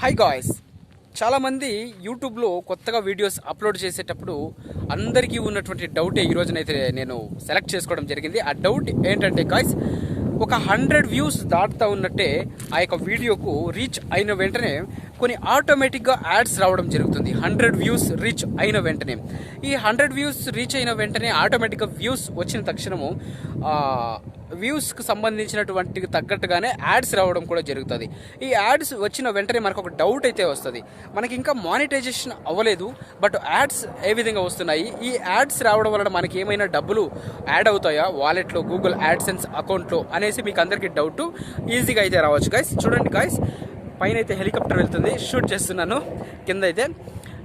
Hi guys, చాలామంది యూట్యూబ్లో కొత్తగా వీడియోస్ అప్లోడ్ చేసేటప్పుడు అందరికీ ఉన్నటువంటి డౌటే ఈ రోజునైతే నేను సెలెక్ట్ చేసుకోవడం జరిగింది. ఆ డౌట్ ఏంటంటే గాయ్స్, ఒక 100 వ్యూస్ దాటుతా ఉన్నట్టే ఆ యొక్క వీడియోకు రీచ్ అయిన వెంటనే కొన్ని ఆటోమేటిక్గా యాడ్స్ రావడం జరుగుతుంది. 100 వ్యూస్ రీచ్ అయిన వెంటనే ఈ 100 వ్యూస్ రీచ్ అయిన వెంటనే ఆటోమేటిక్గా వ్యూస్ వచ్చిన తక్షణము వ్యూస్కి సంబంధించినటువంటి తగ్గట్టుగానే యాడ్స్ రావడం కూడా జరుగుతుంది. ఈ యాడ్స్ వచ్చిన వెంటనే మనకు ఒక డౌట్ అయితే వస్తుంది, మనకి ఇంకా మానిటైజేషన్ అవ్వలేదు, బట్ యాడ్స్ ఏ విధంగా వస్తున్నాయి, ఈ యాడ్స్ రావడం వలన మనకి ఏమైనా డబ్బులు యాడ్ అవుతాయా వాలెట్లో, గూగుల్ యాడ్సెన్స్ అకౌంట్లో అనేసి మీకు అందరికీ డౌట్ ఈజీగా అయితే రావచ్చు గైస్. చూడండి గైస్, పైన అయితే హెలికాప్టర్ వెళ్తుంది, షూట్ చేస్తున్నాను. కింద అయితే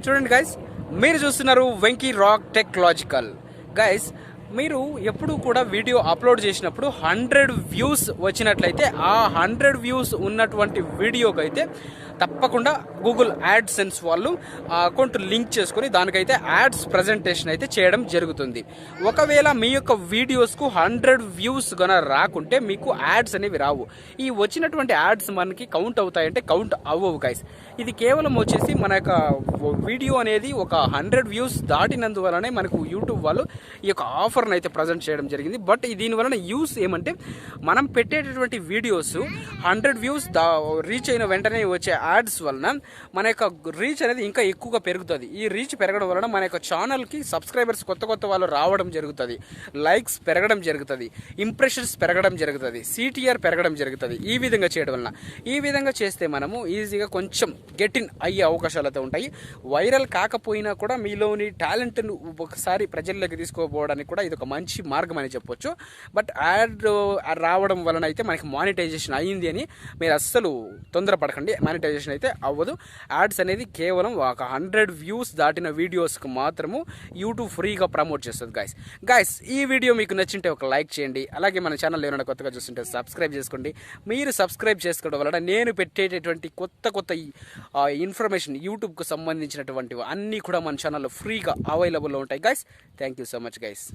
చూడండి గైస్, మీరు చూస్తున్నారు వెంకీ రాక్ టెక్నాలజికల్. గైస్, మీరు ఎప్పుడు కూడా వీడియో అప్లోడ్ చేసినప్పుడు 100 వ్యూస్ వచ్చినట్లయితే ఆ 100 వ్యూస్ ఉన్నటువంటి వీడియోకి అయితే తప్పకుండా గూగుల్ యాడ్సెన్స్ వాళ్ళు ఆ అకౌంట్ లింక్ చేసుకొని దానికైతే యాడ్స్ ప్రజెంటేషన్ అయితే చేయడం జరుగుతుంది. ఒకవేళ మీ యొక్క వీడియోస్కు 100 వ్యూస్ గన రాకుంటే మీకు యాడ్స్ అనేవి రావు. ఈ వచ్చినటువంటి యాడ్స్ మనకి కౌంట్ అవుతాయంటే కౌంట్ అవ్వవు గైస్. ఇది కేవలం వచ్చేసి మన యొక్క వీడియో అనేది ఒక 100 వ్యూస్ దాటినందువలనే మనకు యూట్యూబ్ వాళ్ళు ఈ యొక్క ఆఫర్ని అయితే ప్రజెంట్ చేయడం జరిగింది. బట్ దీనివలన యూస్ ఏమంటే, మనం పెట్టేటటువంటి వీడియోస్ 100 వ్యూస్ రీచ్ అయిన వెంటనే వచ్చే యాడ్స్ వలన మన యొక్క రీచ్ అనేది ఇంకా ఎక్కువగా పెరుగుతుంది. ఈ రీచ్ పెరగడం వలన మన యొక్క ఛానల్కి సబ్స్క్రైబర్స్ కొత్త వాళ్ళు రావడం జరుగుతుంది, లైక్స్ పెరగడం జరుగుతుంది, ఇంప్రెషన్స్ పెరగడం జరుగుతుంది, సిటిఆర్ పెరగడం జరుగుతుంది. ఈ విధంగా చేయడం వలన, ఈ విధంగా చేస్తే మనము ఈజీగా కొంచెం గెట్ ఇన్ అయ్యే అవకాశాలు అయితే ఉంటాయి. వైరల్ కాకపోయినా కూడా మీలోని టాలెంట్ను ఒకసారి ప్రజల్లోకి తీసుకోపోవడానికి కూడా ఇది ఒక మంచి మార్గం అని చెప్పొచ్చు. బట్ యాడ్ రావడం వలన అయితే మనకి మానిటైజేషన్ అయ్యింది అని మీరు అస్సలు తొందరపడకండి. మానిటైజేషన్ అయితే అవ్వదు. యాడ్స్ అనేది కేవలం ఒక 100 వ్యూస్ దాటిన వీడియోస్కి మాత్రము యూట్యూబ్ ఫ్రీగా ప్రమోట్ చేస్తుంది గైస్. ఈ వీడియో మీకు నచ్చింటే ఒక లైక్ చేయండి. అలాగే మన ఛానల్ ఏమైనా కొత్తగా చూస్తుంటే సబ్స్క్రైబ్ చేసుకోండి. మీరు సబ్స్క్రైబ్ చేసుకోవడం వలన నేను పెట్టేటటువంటి కొత్త ఇన్ఫర్మేషన్ యూట్యూబ్కు సంబంధించినటువంటివి అన్నీ కూడా మన ఛానల్లో ఫ్రీగా అవైలబుల్లో ఉంటాయి guys. Thank you so much guys.